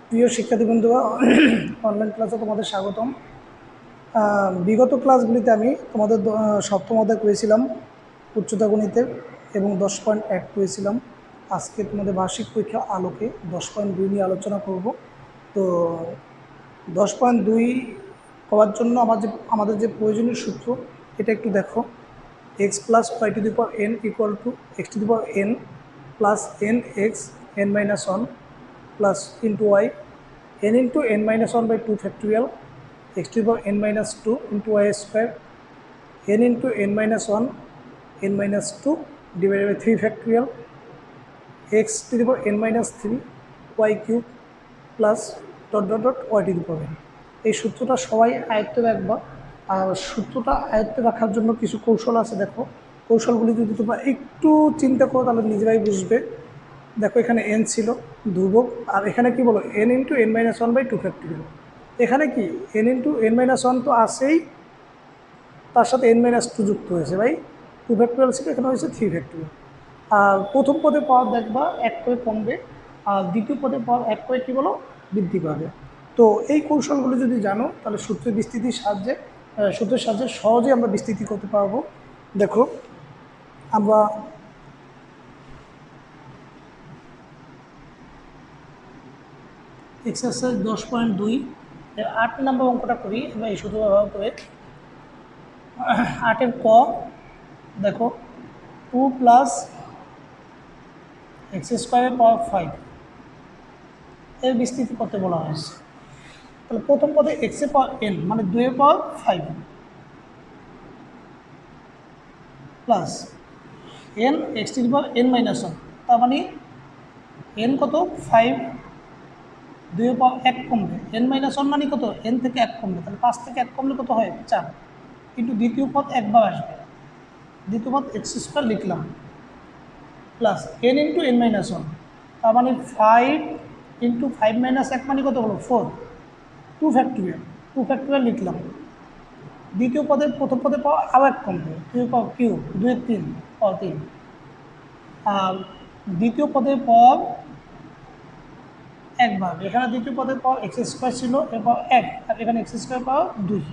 প্রিয় শিক্ষার্থী বন্ধুরা, অনলাইন ক্লাসে তোমাদের স্বাগতম। বিগত ক্লাসগুলিতে আমি তোমাদের সপ্তম অধ্যায় করেছিলাম উচ্চতা গণিতের এবং 10.1 করেছিলাম। আজকে তোমাদের বার্ষিক পরীক্ষার আলোকে 10.2 নিয়ে আলোচনা করব। তো 10.2 হওয়ার জন্য আমাদের যে প্রয়োজনীয় সূত্র, এটা একটু দেখো। x plus y to the power n equal to x to the power n plus nx n minus 1 plus into y n into n minus 1 by 2 factorial x to the power n minus 2 into y square n into n minus 1 n minus 2 divided by 3 factorial x to the power n minus 3 y cube plus dot dot dot y to the power n। এই সূত্রটা সবাই আয়ত্তে রাখবা। আর সূত্রটা আয়ত্তে রাখার জন্য কিছু কৌশল আছে। দেখো, কৌশলগুলি যদি তোমরা একটু চিন্তা করো তাহলে নিজেরাই বুঝবে। দেখো, এখানে n ছিল ধ্রুবক, আর এখানে কি বলো n into n minus 1 by 2 factorial. এখানে কি n ইন্টু n মাইনাস 1 তো আসেই, তার সাথে n মাইনাস 2 যুক্ত হয়েছে বাই 2 ফ্যাক্টোরিয়াল ছিল, এখানে হয়েছে 3 ফ্যাক্টোরিয়াল। আর প্রথম পদে পাওয়ার দেখবা এক করে কমবে, আর দ্বিতীয় পদে পাওয়ার এক করে কী বলো বৃদ্ধি পাবে। তো এই কৌশলগুলো যদি জানো তাহলে সূত্রের সাহায্যে সহজে আমরা বিস্তৃতি করতে পারবো। দেখো, আমরা এক্সারসাইজ 10.2 এর 8 নম্বর অঙ্কটা করি আমরা এই সূত্র ব্যবহার করে। 8-এর ক, দেখো 2 প্লাস এক্স স্কোয়ারের পাওয়ার 5 এর বিস্তৃতি করতে বলা হয়েছে। তাহলে প্রথম পদে এক্সের পাওয়ার n মানে 2-এর পাওয়ার 5 plus n x to the power n minus 1, তার মানে n কত 5, 2-এর পাওয়ার 1 কমবে, n মাইনাস 1 মানে কত n থেকে 1 কমবে, তাহলে 5 থেকে 1 কমলে কত হয় 4, কিন্তু দ্বিতীয় পদ একবার আসবে, দ্বিতীয় পদ এক্স স্কোয়ার লিখলাম plus n into n minus 1, তার মানে 5 ইন্টু 5 মাইনাস 1 মানে কত হলো 4, 2 ফ্যাক্টোরিয়াল লিখলাম। দ্বিতীয় পদের প্রথম পদে পাওয়া আবার 1 কমবে, 2 পাওয়ার কিউব 2 3 পাওয়ার 3, আর দ্বিতীয় পদের পর একবার, এখানে দ্বিতীয় পদের পর এক্স স্কোয়ার ছিল, এরপর 1, আর এখানে এক্স স্কোয়ার পাওয়ার 2।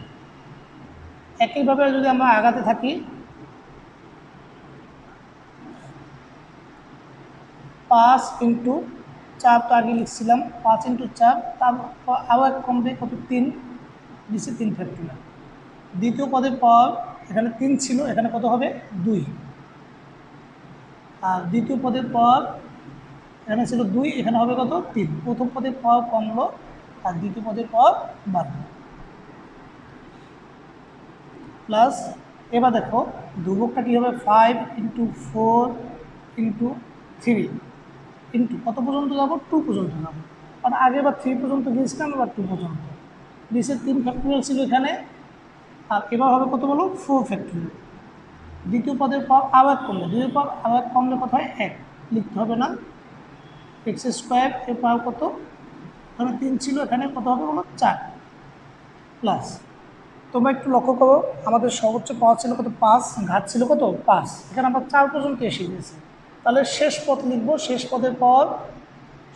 একইভাবে যদি আমরা আগাতে থাকি, 5 ইন্টু 4 তো আগে লিখছিলাম, 5 ইন্টু 4, তারপর আবার 1 কমবে কত 3, দিচ্ছে 3 ফ্যাক্টোরিয়াল। দ্বিতীয় পদের পর এখানে 3 ছিল, এখানে কত হবে 2, আর দ্বিতীয় পদের পর এখানে ছিল 2, এখানে হবে কত 3। প্রথম পদের পর কমলো আর দ্বিতীয় পদের পর বাড়লো প্লাস। এবার দেখো ধ্রুবকটা কী হবে 5 ইন্টু 4 ইন্টু 3 ইন্টু কত পর্যন্ত যাবো 2 পর্যন্ত যাবো, কারণ আগে বা 3 পর্যন্ত গিয়েছিলাম, এবার 2 পর্যন্ত। নিচের 3 ফ্যাক্টোরিয়াল ছিল এখানে, আর এবার হবে কত বলো 4 ফ্যাক্টোরিয়াল। দ্বিতীয় পদের পর আবার কমলে, 2-এর পর আবার কমলে কত হয় 1, লিখতে হবে না। এক্স স্কোয়ার এর পাওয়ার কত, এখানে 3 ছিল, এখানে কত হবে বলো 4 প্লাস। তোমরা একটু লক্ষ্য করো, আমাদের সর্বোচ্চ পাওয়ার ছিল কত 5, ঘাত ছিল কত 5, এখানে আমরা 4 পর্যন্ত এসে গেছি। তাহলে শেষ পদ লিখবো, শেষ পদের পর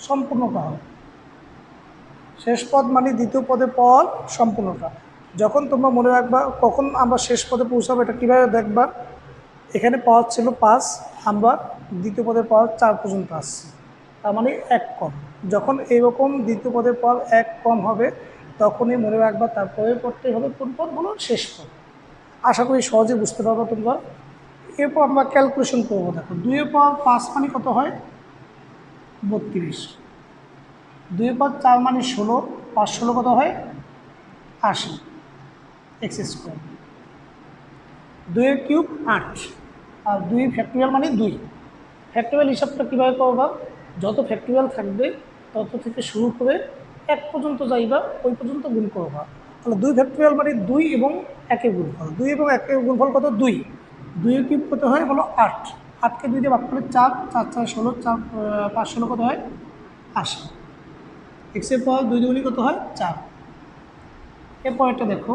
সম্পূর্ণটা হবে। শেষ পদ মানে দ্বিতীয় পদের পর সম্পূর্ণটা। যখন তোমরা মনে রাখবা কখন আমরা শেষ পদে পৌঁছাবো, এটা কীভাবে দেখবা, এখানে পাওয়ার ছিল 5, আমরা দ্বিতীয় পদের পাওয়ার 4 পর্যন্ত আসছি, তার মানে 1 কম। যখন এইরকম দ্বিতীয় পদের পর 1 কম হবে তখনই মনে রাখবা তারপরে পড়তে হবে কোন পদ বলো শেষ পদ। আশা করি সহজে বুঝতে পারবো তোমরা। এরপর আমরা ক্যালকুলেশন করবো। দেখো 2-এর পাওয়ার 5 মানে কত হয় 32, 2-এর পাওয়ার 4 মানে 16, 5 16 কত হয় 80 এক্স স্কোয়ার, 2-এর কিউব 8, আর 2 ফ্যাক্টোরিয়াল মানে 2। ফ্যাক্টোরিয়াল হিসাবটা কীভাবে করবা, যত ফ্যাক্টোরিয়াল থাকবে তত থেকে শুরু করে 1 পর্যন্ত যাইবা, ওই পর্যন্ত গুণ করবা। তাহলে 2 ফ্যাক্টোরিয়াল মানে 2 এবং 1-এর গুণফল, 2 এবং 1-এর গুণফল কত 2, 2-এর কিউব কত হয় হলো 8, 8কে 2 দিয়ে ভাগ করলে 4, 4 4 16, 4 5 16 কত হয় 80, এক্সের পাওয়ার 2 দুগুণী কত হয় 4। এরপর একটা দেখো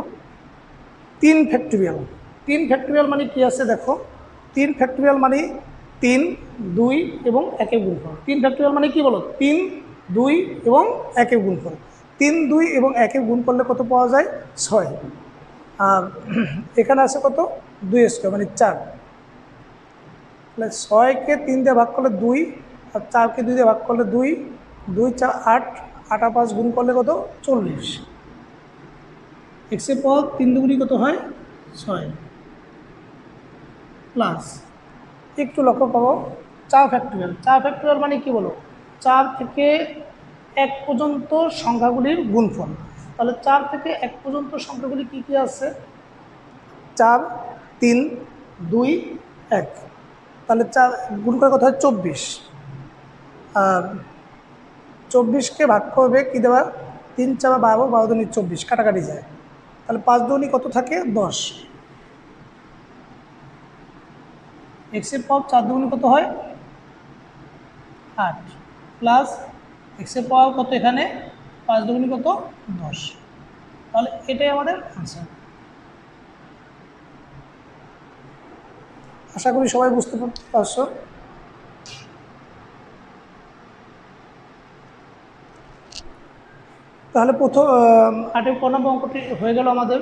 3 ফ্যাক্টোরিয়াল, 3 ফ্যাক্টোরিয়াল মানে কী আছে দেখো, 3 ফ্যাক্টোরিয়াল মানে 3, 2 এবং 1-এর গুণফল। 3 ফ্যাক্টরিয়াল মানে কি বলো? 3, 2 এবং 1-এর গুণফল। 3, 2 এবং 1-এর গুণ করলে কত পাওয়া যায়? 6। আর এখানে আছে কত? 2² মানে 4। তাহলে 6-কে 3 দিয়ে ভাগ করলে 2, আর 4-কে 2 দিয়ে ভাগ করলে 2, 2, 4, 8, 8 আর 5 গুণ করলে কত? 40। এক্সের পর 3 দুগুণি কত হয়? 6 প্লাস একটু লক্ষ্য করো 4 ফ্যাক্টরিয়াল। 4 ফ্যাক্টরিয়াল মানে কি বলো? 4 থেকে 1 পর্যন্ত সংখ্যাগুলির গুণফল। তাহলে 4 থেকে 1 পর্যন্ত সংখ্যাগুলি কি কি আছে? 4, 3, 2, 1। তাহলে 4 গুণ করে কত হয়? 24। আর 24কে ভাগ করবে কি দেওয়া? 3, 4, 12, 12 দুনি 24, কাটাকাটি যায়। তাহলে 5 দুনি কত থাকে? 10। এক্সের পাওয়ার 4 দুগুণে কত হয়? 8 প্লাস এক্সের পাওয়ার কত এখানে? 5 দুগুণে কত? 10। তাহলে এটাই আমাদের আনসার। আশা করি সবাই বুঝতে পারছো। তাহলে প্রথম 8-এর ক নম্বর অঙ্কটি হয়ে গেল আমাদের।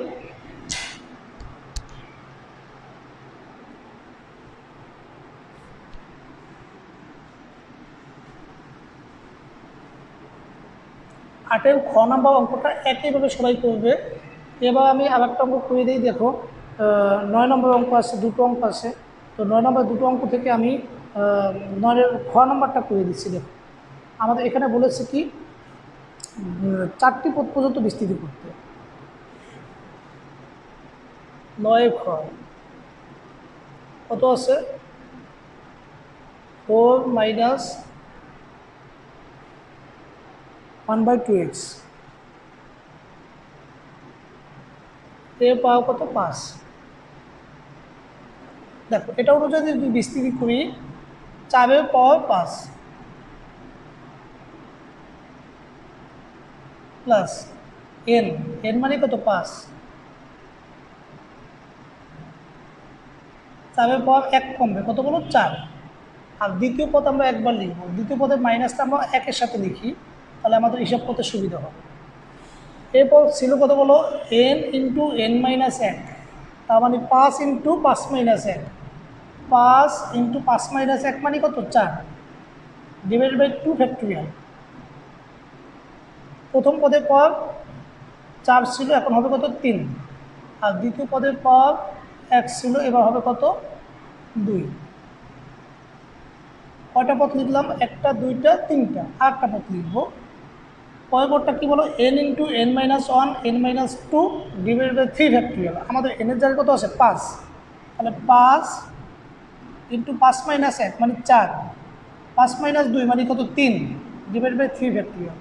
আটের খ নম্বর অঙ্কটা একইভাবে সবাই করবে। এবার আমি আরেকটা অঙ্ক করে দিই। দেখো 9 নম্বর অঙ্ক আছে, দুটো অঙ্ক আছে। তো 9 নম্বর দুটো অঙ্ক থেকে আমি 9-এর খ নম্বরটা করে দিচ্ছি। দেখো আমাদের এখানে বলেছে কি 4টি পদ পর্যন্ত বিস্তৃতি করতে। 9 খ কত আছে? 4 মাইনাস 1/2x এর পাওয়া কত? 5। দেখো এটা অনুযায়ী যদি বিস্তৃতি করি 4-এর পাওয়ার 5 প্লাস n, n মানে কত? 5। 4-এর পাওয়ার 1 কমবে কত বলো? 4। আর দ্বিতীয় পদ আমরা একবার লিখব। দ্বিতীয় পদের মাইনাসটা আমরা 1-এর সাথে লিখি, তাহলে আমাদের হিসাব করতে সুবিধা হবে। এরপর ছিল কত বলো? n ইন্টু n মাইনাস 1, তার মানে 5 ইন্টু 5 মাইনাস 1। 5 ইন্টু 5 মাইনাস 1 মানে কত? 4 ডিভাইডেড বাই 2 ফ্যাক্টরিয়াল। প্রথম পদের পর 4 ছিল, এখন হবে কত? 3। আর দ্বিতীয় পদের পর 1 ছিল, এবার হবে কত? 2। কয়টা পদ লিখলাম? 1টা, 2টা, 3টা। আর একটা পদ লিখবো। পরের পদটা কী বলো? n into n minus 1, n minus 2 divided by 3 factorial. আমাদের এনের জায়গায় কত আছে? 5। তাহলে 5 ইন্টু 5 মাইনাস 1 মানে 4, 5 মাইনাস 2 মানে কত? 3 ডিভাইডেড বাই 3 ফ্যাক্টরিয়াল।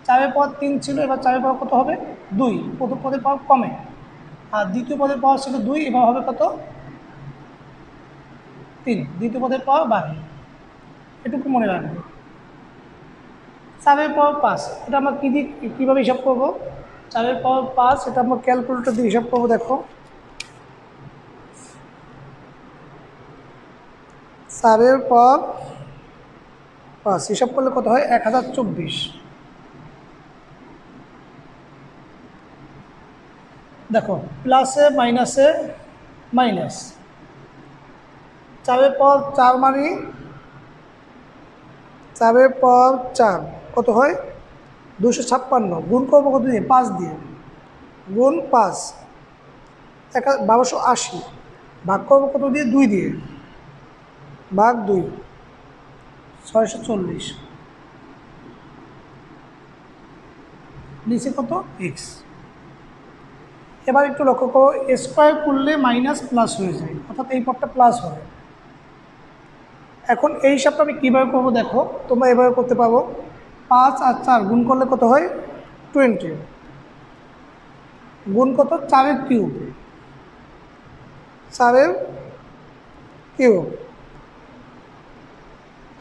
4-এর পাওয়ার 3 ছিল, এবার 4-এর পাওয়ার কত হবে? 2। প্রথম পদের পাওয়ার কমে, আর দ্বিতীয় পদের পাওয়ার ছিল 2, এবার হবে কত? 3। দ্বিতীয় পদের পাওয়ার বাড়ে, এটুকু মনে রাখবে। 4-এর পাওয়ার 5 এটা আমরা কীভাবে হিসাব করবো? 4-এর পাওয়ার 5 এটা আমরা ক্যালকুলেটর দিয়ে হিসাব করবো। দেখো 4-এর পাওয়ার 5 হিসাব করলে কত হয়? 1024। দেখো প্লাসে মাইনাসে মাইনাস, 4-এর পাওয়ার 4 মানে 4-এর পাওয়ার 4 কত হয়? 256। গুণ করবো কত দিয়ে? 5 দিয়ে। গুণ 5 1280। ভাগ করবো কত দিয়ে? 2 দিয়ে। ভাগ 2 640। নিচে কত? x। এবার একটু লক্ষ্য করো, স্কোয়ার করলে মাইনাস প্লাস হয়ে যায়, অর্থাৎ এই পদটা প্লাস হবে। এখন এই হিসাবটা আমি কীভাবে করবো? দেখো তোমরা এভাবে করতে পারো। 5 আর 4 গুণ করলে কত হয়? 20। গুণ কত? 4-এর কিউব। 4-এর কিউব,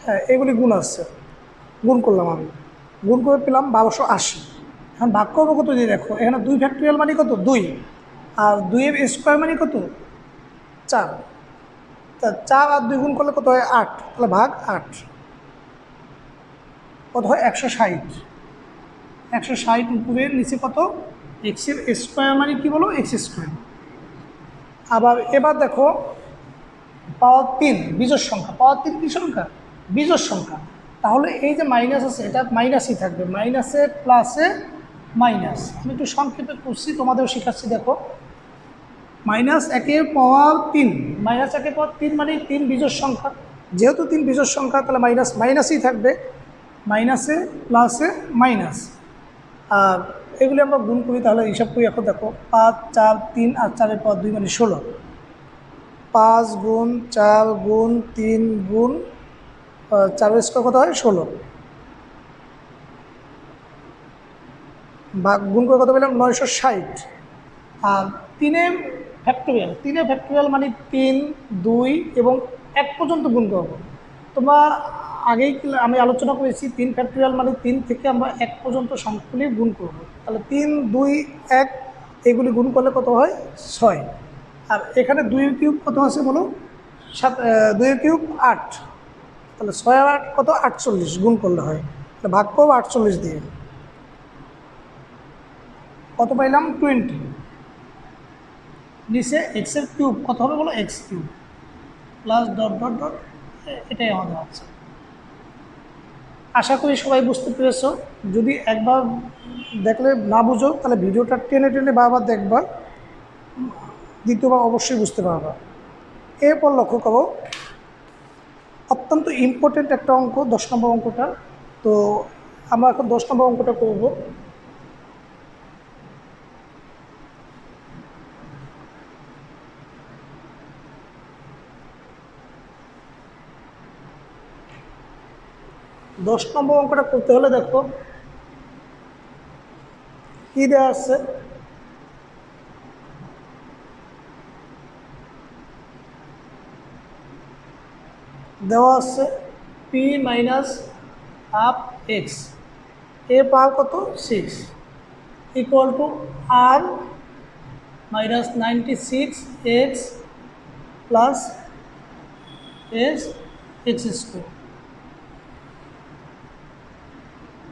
হ্যাঁ এগুলি গুণ আসছে, গুণ করলাম আমি। গুণ করে পেলাম 1280। এখন ভাগ করবো কত দিয়ে? দেখো এখানে 2 ফ্যাক্টরিয়াল মানে কত? 2। আর 2-এর স্কোয়ার মানে কত? 4। তা 4 আর 2 গুণ করলে কত হয় 8, তাহলে ভাগ 8 কত হয় 160। 160 উপরের নিচে কত এক্সের স্কোয়ার মানে কি বলো এক্স স্কোয়ার। আবার এবার দেখো পাওয়ার 3 বিজোড় সংখ্যা, পাওয়ার 3 কি সংখ্যা বিজোড় সংখ্যা, তাহলে এই যে মাইনাস আছে এটা মাইনাসই থাকবে, মাইনাসে প্লাসে মাইনাস। আমি একটু সংক্ষেপে করছি তোমাদেরও শেখাচ্ছি। দেখো মাইনাস একের পাওয়ার 3, মাইনাস একের পাওয়ার 3 মানে 3 বিজোড় সংখ্যা, যেহেতু 3 বিজোড় সংখ্যা তাহলে মাইনাস মাইনাসই থাকবে, মাইনাসে প্লাসে মাইনাস। আর এগুলি আমরা গুণ করি, তাহলে হিসাব করি। এখন দেখো 5 4 3 আর 4 পাওয়ার 2 মানে 16, 5 গুণ 4 গুণ 3 গুণ 4 স্কোয়ার কত হয় 16, ভাগ গুণ করে কত পেলাম 960। আর 3 ফ্যাক্টোরিয়াল মানে 3 2 এবং 1 পর্যন্ত গুণ করব। তোমরা আগেই আমি আলোচনা করেছি 3 ফ্যাক্টোরিয়াল মানে 3 থেকে আমরা 1 পর্যন্ত সংখ্যাগুলি গুণ করব। তাহলে 3 2 1 এগুলি গুণ করলে কত হয় 6। আর এখানে 2 এর কিউব কত আছে বলো 2 এর কিউব 8, তাহলে 6 আর 8 কত 48 গুণ করলে হয়, তাহলে ভাগ করবো 48 দিয়ে, কত পাইলাম 20। নিচে এক্সের কিউব কত হবে বলো x cube plus dot dot dot, এটাই আমাদের আছে। আশা করি সবাই বুঝতে পেরেছো। যদি একবার দেখলে না বুঝো তাহলে ভিডিওটা টেনে টেনে বারবার দেখবা, দ্বিতীয়বার অবশ্যই বুঝতে পারবা। এরপর লক্ষ্য করো অত্যন্ত ইম্পর্টেন্ট একটা অঙ্ক 10 নম্বর অঙ্কটা। তো আমরা এখন 10 নম্বর অঙ্কটা করব। দশ নম্বর অঙ্কটা করতে হলে দেখো কি দেওয়া আছে, দেওয়া আছে পি মাইনাস হাফ এক্স এ পাওয়ার কত 6 equal to R minus 96 x plus x x square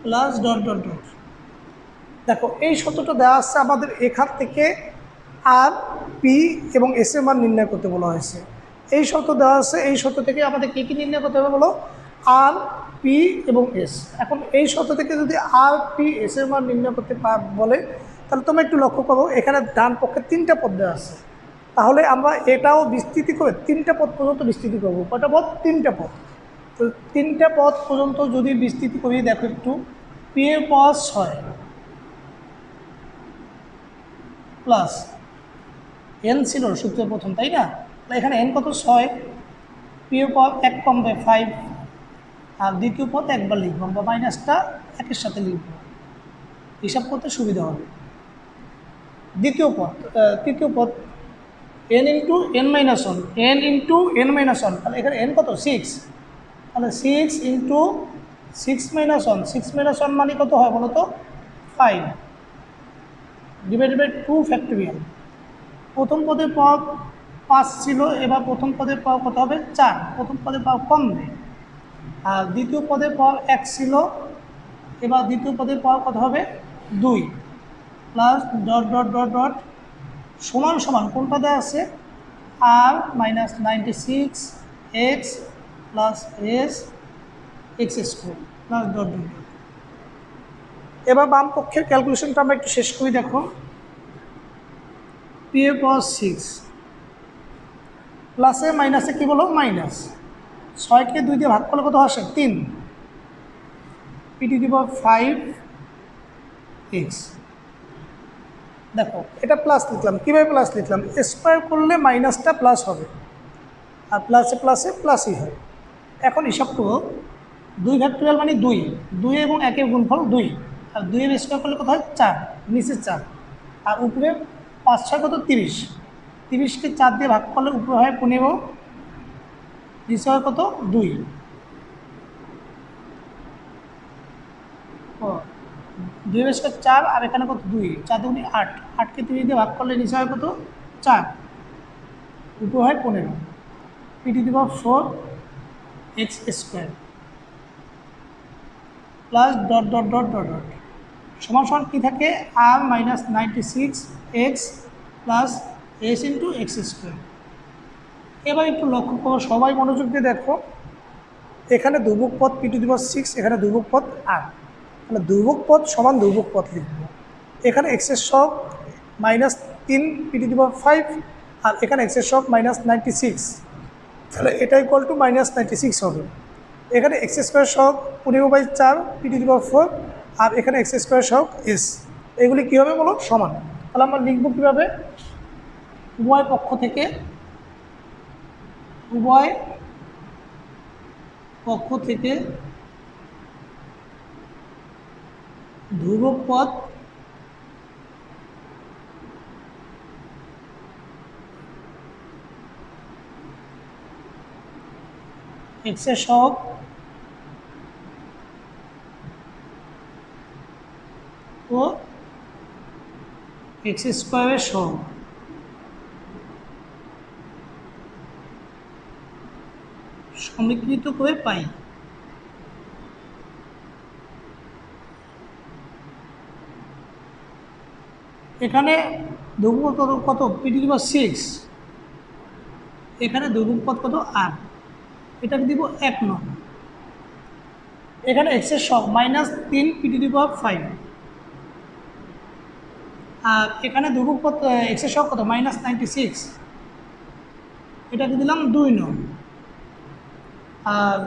plus dot dot dot. দেখো এই সূত্রটা দেওয়া আছে আমাদের, এখান থেকে আর পি এবং এস এর মান নির্ণয় করতে বলা হয়েছে। এই সূত্র দেওয়া আছে, এই সূত্র থেকে আমাদের কী কী নির্ণয় করতে হবে বলো আর পি এবং এস। এখন এই সূত্র থেকে যদি আর পি এস এর মান নির্ণয় করতে বলে তাহলে তোমরা একটু লক্ষ্য করো এখানে ডান পক্ষে 3টা পদ দেওয়া আছে, তাহলে আমরা এটাও বিস্তৃতি করে 3টা পদ পর্যন্ত বিস্তৃতি করবো। কটা পদ 3টা পদ। তো 3টা পদ পর্যন্ত যদি বিস্তৃতি করি দেখো একটু, পি এর পাওয়ার 6 প্লাস এন ছিল সূত্রের প্রথম, তাই না? এখানে এন কত 6, পি এর পাওয়ার 1 কমবে 5, আর দ্বিতীয় পদ একবার লিখব বা মাইনাসটা একের সাথে লিখব, হিসাব করতে সুবিধা হবে। তৃতীয় পদ N into N minus 1, N into N minus 1, তাহলে এখানে এন কত 6, তাহলে 6 ইন্টু 6 মাইনাস 1, 6 মাইনাস 1 মানে কত হয় বলো তো 5 ডিভাইডেড বাই 2 ফ্যাক্টোরিয়াল। প্রথম পদের পাওয়ার 5 ছিল, এবার প্রথম পদের পাওয়ার কত হবে 4, প্রথম পদের পাওয়ার কমবে। আর দ্বিতীয় পদের পাওয়ার 1 ছিল, এবার দ্বিতীয় পদের পাওয়ার কত হবে 2 plus dot dot dot dot সমান সমান কোনটা দেওয়া আছে আর minus 96 x plus s x square plus dot dot dot. এবার বাম পক্ষের ক্যালকুলেশনটা আমরা একটু শেষ করি। দেখো পি এর পাওয়ার 6 প্লাসে মাইনাসে কী বলো মাইনাস, 6কে 2 দিয়ে ভাগ করলে কত আসে 3, P to the power 5 x. দেখো এটা প্লাস লিখলাম, কীভাবে প্লাস লিখলাম, স্কোয়ার করলে মাইনাসটা প্লাস হবে আর প্লাসে প্লাসে প্লাসই হয়। এখন হিসাব করো 2 ফ্যাক্টোরিয়াল মানে 2, 2 এবং 1-এর গুণফল 2, আর 2-এর স্কোয়ার করলে কত হয় 4, নিচে 4, আর উপরে 5 6 কত 30, 30কে 4 দিয়ে ভাগ করলে উপরে হয় 15, নিচে হয় কত 2, 2 স্কোয়ার 4 আর এখানে কত 2, 4 দুগুণে 8, 8কে 3 দিয়ে ভাগ করলে নিচে হয় কত 4, উপরে হয় 15। p⁴x² plus dot dot dot dot dot সমান সমান কী থাকে r - 96x plus s into x²। এবার একটু লক্ষ্য করো, সবাই মনোযোগ দিয়ে দেখো, এখানে ধ্রুবক পদ p⁶, এখানে ধ্রুবক পদ r, তাহলে ধ্রুবক পদ সমান ধ্রুবক পদ লিখব। এখানে এক্সের সহগ -3 p⁵, আর এখানে এক্সের সহগ -96, তাহলে এটা ইকুয়াল টু -96 হবে। এখানে x² সহগ 15/4 p⁴, আর এখানে x² সহগ s, এগুলি কী হবে বলো সমান। তাহলে আমরা লিখব কীভাবে, উভয় পক্ষ থেকে ধ্রুবক পদ এক্সের সহগ ও x² সহগ সমীকৃত করে পাই। এখানে ধ্রুবক পদ কত p⁶, এখানে ধ্রুবক পদ কত r, এটাকে দিব 1 নং। এখানে এক্সের সহগ -3 p⁵, আর এখানে ধ্রুবক পদ এক্সের সহগ কত -96, এটাকে দিলাম 2 নং। আর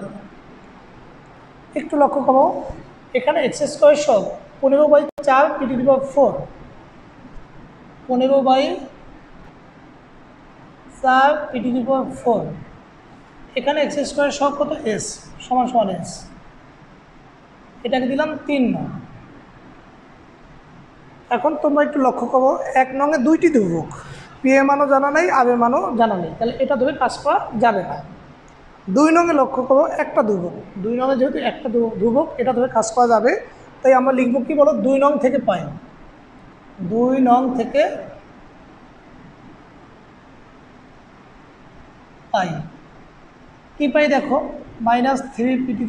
একটু লক্ষ্য করো, এখানে x² সহগ 15/4 p⁴, 15/4 p⁴, এখানে x² সহগ কত s সমান সমান s, এটাকে দিলাম 3 নং। এখন তোমরা একটু লক্ষ্য করো, 1 নংয়ে 2টি ধ্রুবক, পি এর মানও জানা নেই, আর এর মানও জানা নেই, তাহলে এটা ধরে কাজ করা যাবে না। 2 নংয়ে লক্ষ্য করো, একটা ধ্রুবক, 2 নংয়ে যেহেতু একটা ধ্রুবক, এটা ধরে কাজ করা যাবে। তাই আমরা লিখব কি বলো, 2 নং থেকে পাই, 2 নং থেকে পাই কি পাই দেখো, -3 p⁵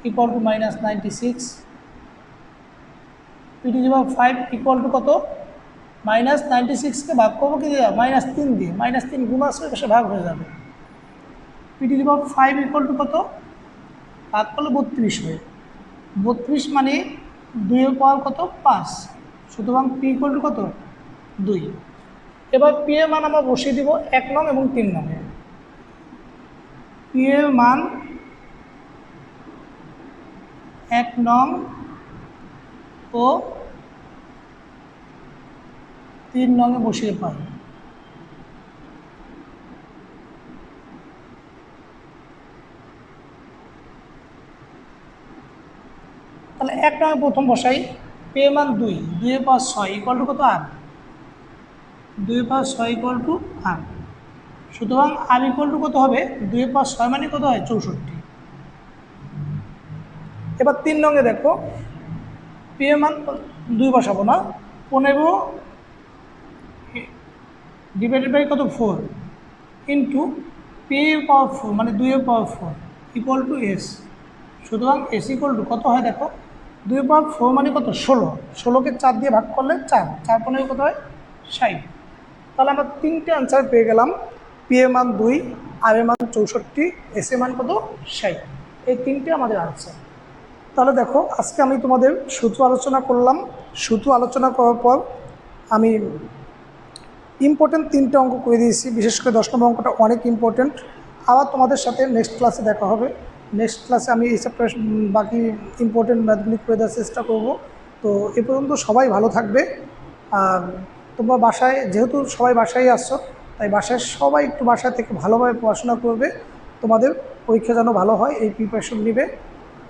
equal to -96, p⁵ equal to কত, -96কে ভাগ করবো কি দিয়ে, -3 দিয়ে, -3 গুণ আসবে, সে ভাগ হয়ে যাবে। p⁵ ইকুয়াল টু কত, ভাগ করলে 32 হয়, 32 মানে 2 এর পাওয়ার কত 5, সুতরাং p ইকুয়াল টু কত 2। এবার p এর মান আমরা বসিয়ে দিব 1 নং এবং 3 নংয়ে। p এর মান 1 নং ও 3 নংয়ে বসিয়ে পাই। তাহলে 1 নংয়ে প্রথম বসাই, p এর মান 2, 2 এর পাওয়ার 6 ইকুয়াল টু কত 8, 2 এর পাওয়ার 6 ইকুয়াল টু 8, সুতরাং r ইকুয়াল টু কত হবে, 2 এর পাওয়ার 6 মানে কত হয় 64। এবার 3 নংয়ে দেখো, p এর মান 2 বসাবো না, 15 ডিভাইডেড বাই কত 4 ইন্টু p এর পাওয়ার 4 মানে 2 এর পাওয়ার 4 ইকুয়াল টু s, সুতরাং s ইকুয়াল টু কত হয় দেখো, 2 এর পাওয়ার 4 মানে কত 16, 16কে 4 দিয়ে ভাগ করলে 4, 4 15 কত হয় 60। তাহলে আমরা 3টে আনসার পেয়ে গেলাম, p এর মান 2, r এর মান 64, s এর মান কত 60, এই 3টে আমাদের আনসার। তাহলে দেখো, আজকে আমি তোমাদের সূত্র আলোচনা করলাম। সূত্র আলোচনা করার পর আমি ইম্পর্টেন্ট 3টে অঙ্ক করে দিয়েছি, বিশেষ করে 10 নম্বর অঙ্কটা অনেক ইম্পর্টেন্ট। আবার তোমাদের সাথে নেক্সট ক্লাসে দেখা হবে। নেক্সট ক্লাসে আমি এই চ্যাপ্টার বাকি ইম্পর্টেন্ট ম্যাথগুলি করে দেওয়ার চেষ্টা করব। তো এ পর্যন্ত সবাই ভালো থাকবে। আর তোমরা বাসায়, যেহেতু সবাই বাসায় আসছো, তাই বাসায় সবাই একটু বাসায় থেকে ভালোভাবে পড়াশোনা করবে, তোমাদের পরীক্ষা যেন ভালো হয় এই প্রিপারেশন নেবে।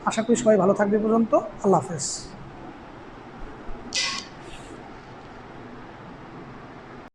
আশা করি সবাই ভালো থাকবে। পর্যন্ত আল্লাহ হাফেজ।